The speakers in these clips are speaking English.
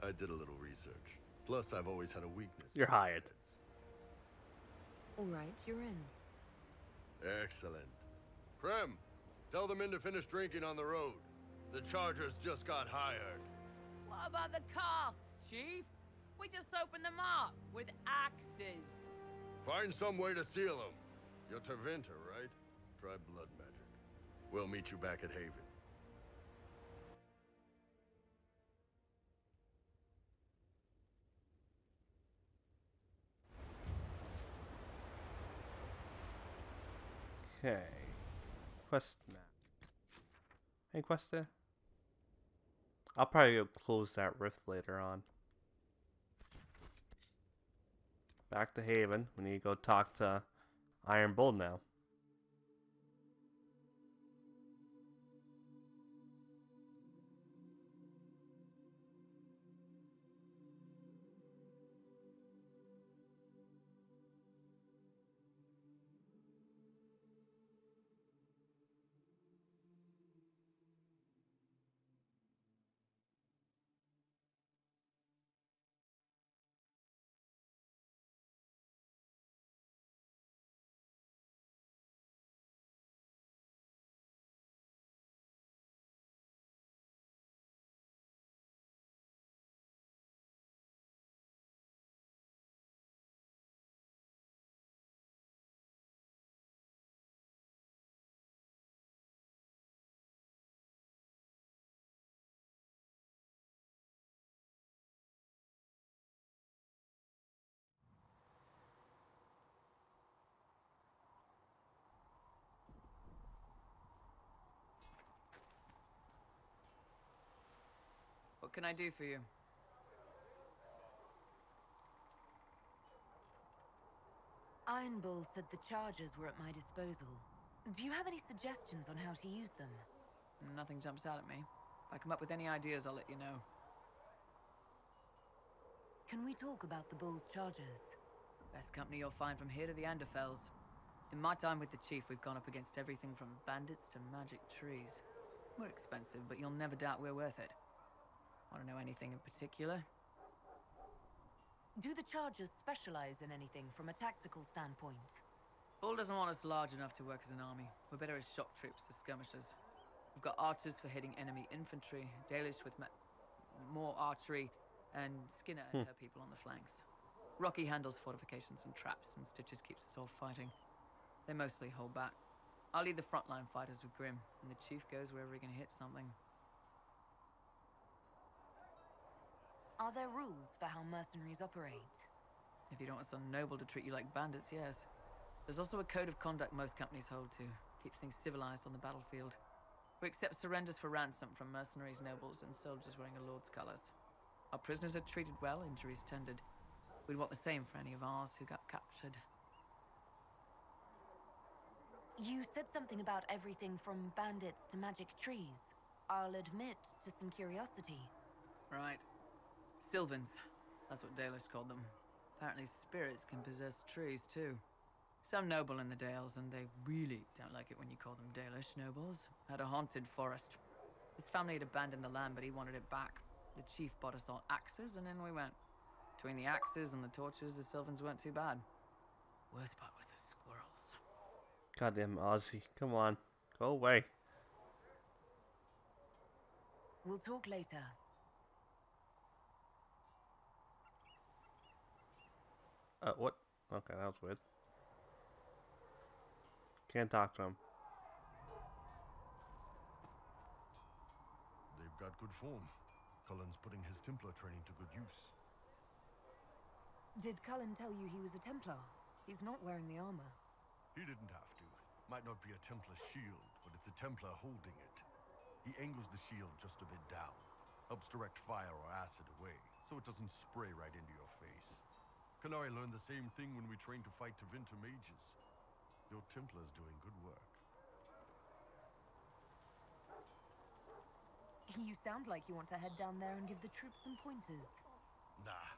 I did a little research. Plus, I've always had a weakness You're for hired. bandits. All right, you're in. Excellent. Prem, tell the men to finish drinking on the road. The Chargers just got hired. What about the casks, Chief? We just opened them up with axes. Find some way to seal them. You're Tervinter, right? Try blood magic. We'll meet you back at Haven. Okay. Quest map. Any quest there? I'll probably go close that rift later on. Back to Haven. We need to go talk to Iron Bull now. What can I do for you? Iron Bull said the chargers were at my disposal. Do you have any suggestions on how to use them? Nothing jumps out at me. If I come up with any ideas, I'll let you know. Can we talk about the Bull's chargers? Best company you'll find from here to the Anderfells. In my time with the Chief, we've gone up against everything from bandits to magic trees. We're expensive, but you'll never doubt we're worth it. Want to know anything in particular? Do the chargers specialize in anything from a tactical standpoint? Bull doesn't want us large enough to work as an army. We're better as shock troops to skirmishers. We've got archers for hitting enemy infantry, Dalish with more archery, and Skinner and her people on the flanks. Rocky handles fortifications and traps, and Stitches keeps us all fighting. They mostly hold back. I'll lead the frontline fighters with Grim, and the Chief goes wherever he can hit something. Are there rules for how mercenaries operate? If you don't want some noble to treat you like bandits, yes. There's also a code of conduct most companies hold to. Keeps things civilized on the battlefield. We accept surrenders for ransom from mercenaries, nobles, and soldiers wearing a lord's colors. Our prisoners are treated well, injuries tended. We'd want the same for any of ours who got captured. You said something about everything from bandits to magic trees. I'll admit to some curiosity. Right. Sylvans. That's what Dalish called them. Apparently spirits can possess trees, too. Some noble in the Dales, and they really don't like it when you call them Dalish nobles, had a haunted forest. His family had abandoned the land, but he wanted it back. The Chief bought us all axes, and in we went. Between the axes and the torches, the Sylvans weren't too bad. Worst part was the squirrels. Goddamn Aussie. Come on. Go away. We'll talk later. What? Okay, that was weird. Can't talk to him. They've got good form. Cullen's putting his Templar training to good use. Did Cullen tell you he was a Templar? He's not wearing the armor. He didn't have to. Might not be a Templar shield, but it's a Templar holding it. He angles the shield just a bit down. Helps direct fire or acid away, so it doesn't spray right into your face. Canary learned the same thing when we trained to fight Tevinter mages. Your Templar's doing good work. You sound like you want to head down there and give the troops some pointers. Nah,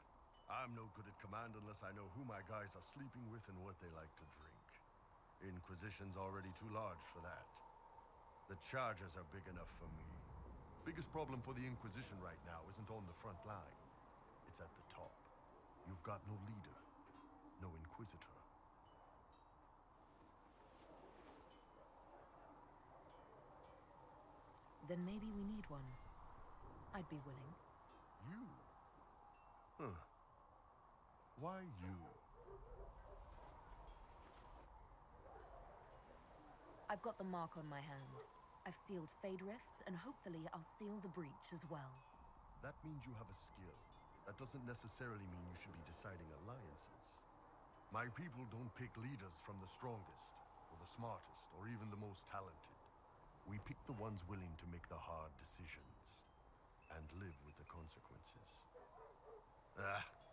I'm no good at command unless I know who my guys are sleeping with and what they like to drink. Inquisition's already too large for that. The Chargers are big enough for me. Biggest problem for the Inquisition right now isn't on the front line. It's at the top. You've got no leader, no Inquisitor. Then maybe we need one. I'd be willing. You? Huh. Why you? I've got the mark on my hand. I've sealed Fade Rifts, and hopefully I'll seal the breach as well. That means you have a skill. That doesn't necessarily mean you should be deciding alliances. My people don't pick leaders from the strongest, or the smartest, or even the most talented. We pick the ones willing to make the hard decisions, and live with the consequences.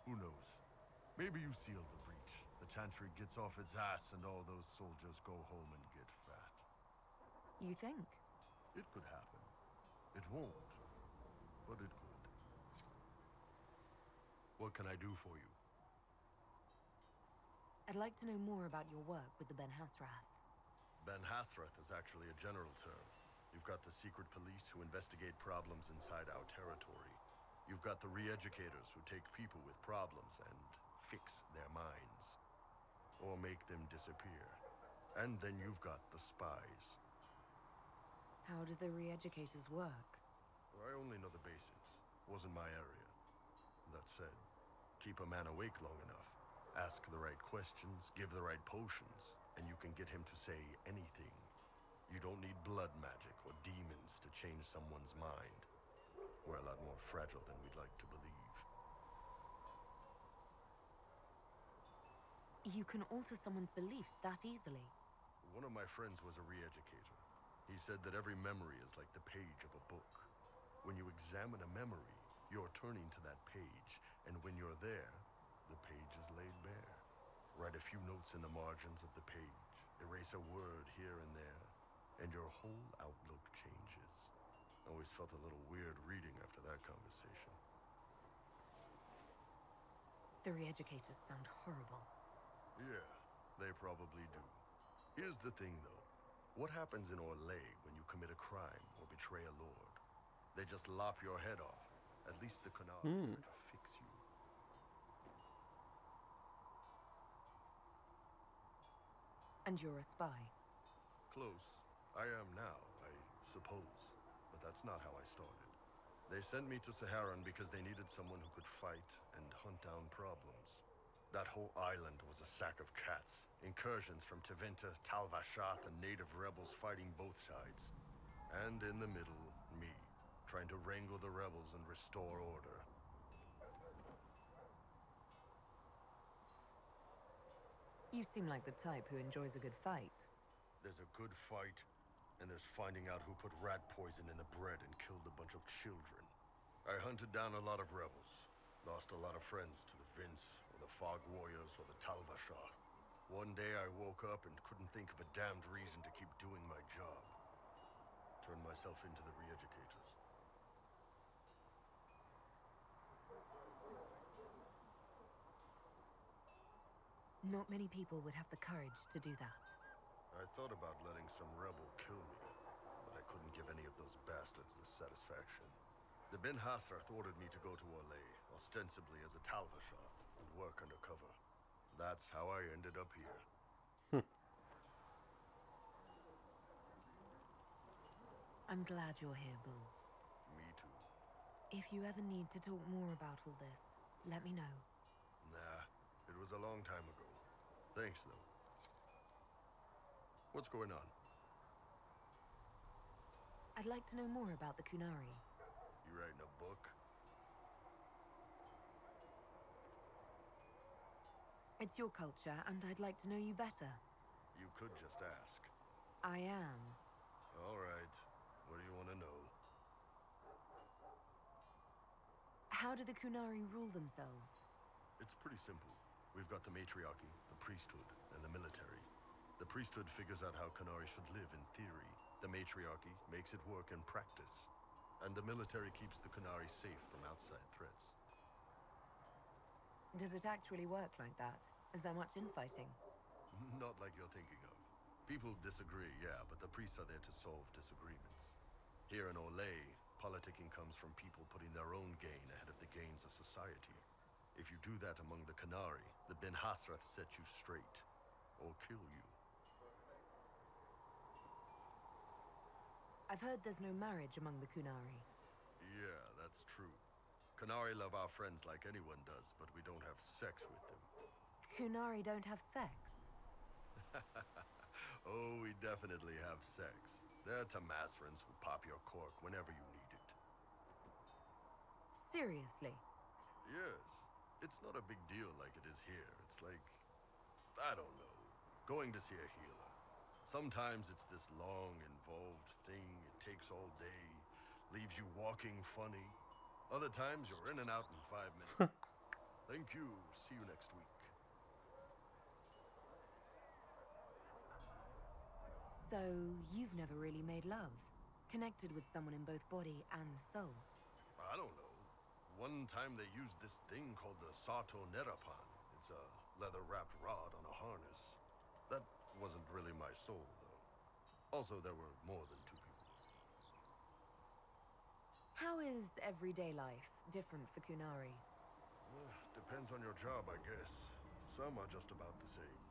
Who knows? Maybe you seal the breach. The Chantry gets off its ass and all those soldiers go home and get fat. You think? It could happen. It won't, but it could. What can I do for you? I'd like to know more about your work with the Ben Hasrath. Ben Hasrath is actually a general term. You've got the secret police who investigate problems inside our territory. You've got the re-educators who take people with problems and fix their minds. Or make them disappear. And then you've got the spies. How do the re-educators work? I only know the basics. Wasn't my area. That said, keep a man awake long enough. Ask the right questions, give the right potions, and you can get him to say anything. You don't need blood magic or demons to change someone's mind. We're a lot more fragile than we'd like to believe. You can alter someone's beliefs that easily. One of my friends was a re-educator. He said that every memory is like the page of a book. When you examine a memory, you're turning to that page, and when you're there, the page is laid bare. Write a few notes in the margins of the page, erase a word here and there, and your whole outlook changes. I always felt a little weird reading after that conversation. The re-educators sound horrible. Yeah, they probably do. Here's the thing, though. What happens in Orlais when you commit a crime or betray a lord? They just lop your head off. At least the Canard are to fix you. And you're a spy. Close. I am now, I suppose. But that's not how I started. They sent me to Saharan because they needed someone who could fight and hunt down problems. That whole island was a sack of cats. Incursions from Tevinter, Tal Vashath, and native rebels fighting both sides. And in the middle, me, trying to wrangle the rebels and restore order. You seem like the type who enjoys a good fight. There's a good fight, and there's finding out who put rat poison in the bread and killed a bunch of children. I hunted down a lot of rebels. Lost a lot of friends to the Vince, or the Fog Warriors, or the Tal Vashath. One day I woke up and couldn't think of a damned reason to keep doing my job. Turned myself into the re-educators. Not many people would have the courage to do that. I thought about letting some rebel kill me, but I couldn't give any of those bastards the satisfaction. The Ben Hasrath ordered me to go to Orlais, ostensibly as a Tal Vashath, and work undercover. That's how I ended up here. I'm glad you're here, Bull. Me too. If you ever need to talk more about all this, let me know. Nah, it was a long time ago. Thanks, though. What's going on? I'd like to know more about the Kunari. You writing a book? It's your culture, and I'd like to know you better. You could just ask. I am. All right. What do you want to know? How do the Kunari rule themselves? It's pretty simple. We've got the matriarchy, the priesthood, and the military. The priesthood figures out how Kunari should live in theory. The matriarchy makes it work in practice. And the military keeps the Kunari safe from outside threats. Does it actually work like that? Is there much infighting? Not like you're thinking of. People disagree, yeah, but the priests are there to solve disagreements. Here in Orlais, politicking comes from people putting their own gain ahead of the gains of society. If you do that among the Qunari, the Ben Hasrath set you straight, or kill you. I've heard there's no marriage among the Qunari. Yeah, that's true. Qunari love our friends like anyone does, but we don't have sex with them. Qunari don't have sex? Oh, we definitely have sex. They're Tamasrans who pop your cork whenever you need it. Seriously? Yes. It's not a big deal like it is here. It's like, I don't know, going to see a healer. Sometimes it's this long, involved thing. It takes all day, leaves you walking funny. Other times you're in and out in 5 minutes. Thank you. See you next week. So, you've never really made love? Connected with someone in both body and soul? I don't know. One time they used this thing called the Sato Nerapan. It's a leather-wrapped rod on a harness. That wasn't really my soul, though. Also, there were more than 2 people. How is everyday life different for Qunari? Depends on your job, I guess. Some are just about the same.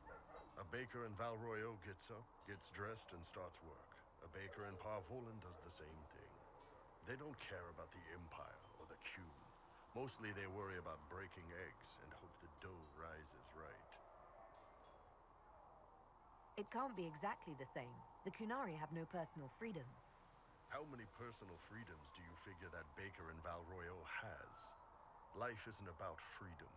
A baker in Val Royeaux gets up, gets dressed, and starts work. A baker in Parvolan does the same thing. They don't care about the Empire or the Qun. Mostly they worry about breaking eggs and hope the dough rises right. It can't be exactly the same. The Qunari have no personal freedoms. How many personal freedoms do you figure that baker in Val Royeaux has? Life isn't about freedom.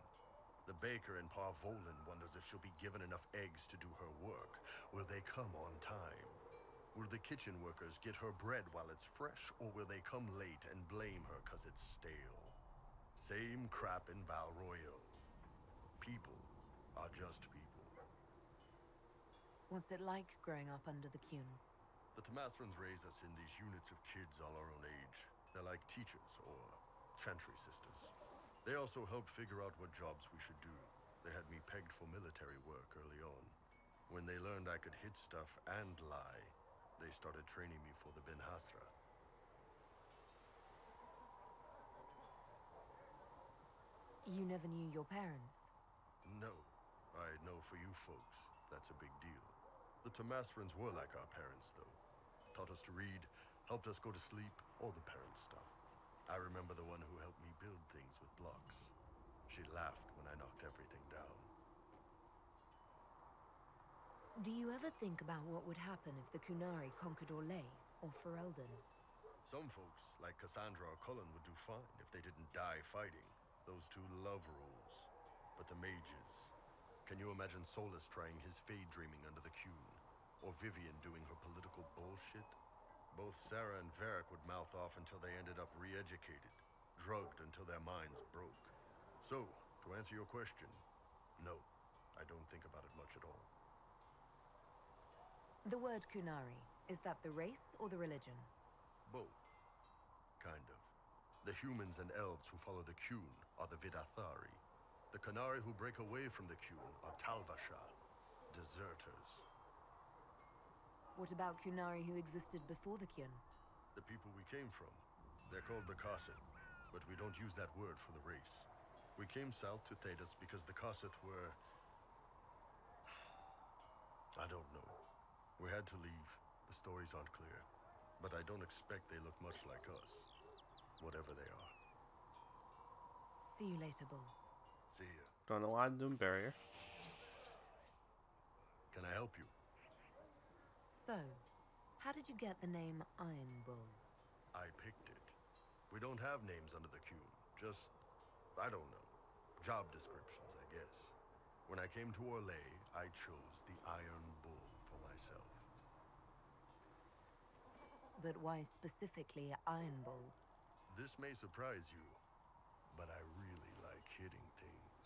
The baker in Parvolan wonders if she'll be given enough eggs to do her work. Will they come on time? Will the kitchen workers get her bread while it's fresh, or will they come late and blame her 'cause it's stale? Same crap in Val Royeaux. People are just people. What's it like growing up under the Qun? The Tamasrans raise us in these units of kids all our own age. They're like teachers or chantry sisters. They also help figure out what jobs we should do. They had me pegged for military work early on. When they learned I could hit stuff and lie, they started training me for the Ben Hasrath. You never knew your parents? No. I know for you folks, that's a big deal. The Tamasrans were like our parents, though. Taught us to read, helped us go to sleep, all the parent stuff. I remember the one who helped me build things with blocks. She laughed when I knocked everything down. Do you ever think about what would happen if the Qunari conquered Orlais or Ferelden? Some folks, like Cassandra or Cullen, would do fine if they didn't die fighting. Those two love rules. But the mages... Can you imagine Solus trying his fade dreaming under the Qun? Or Vivian doing her political bullshit? Both Sarah and Varric would mouth off until they ended up re-educated, drugged until their minds broke. So, to answer your question, no, I don't think about it much at all. The word Qunari, is that the race or the religion? Both. Kind of. The humans and elves who follow the Qun are the Vidathari. The Qunari who break away from the Qun are Talvasha, deserters. What about Qunari who existed before the Qun? The people we came from. They're called the Kossith, but we don't use that word for the race. We came south to Thedas because the Kossith were... I don't know. We had to leave. The stories aren't clear. But I don't expect they look much like us. Whatever they are. See you later, Bull. See ya. Don't know why I'm doing barrier. Can I help you? So, how did you get the name Iron Bull? I picked it. We don't have names under the Qun. Just, I don't know. Job descriptions, I guess. When I came to Orlais, I chose the Iron Bull for myself. But why specifically Iron Bull? This may surprise you, but I really like hitting things.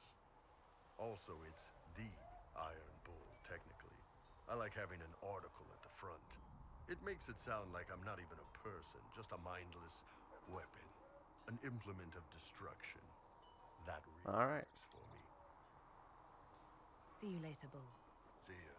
Also, it's the Iron Bull, technically. I like having an article at the front. It makes it sound like I'm not even a person, just a mindless weapon. An implement of destruction. That really All right. works for me. See you later, Bull. See ya.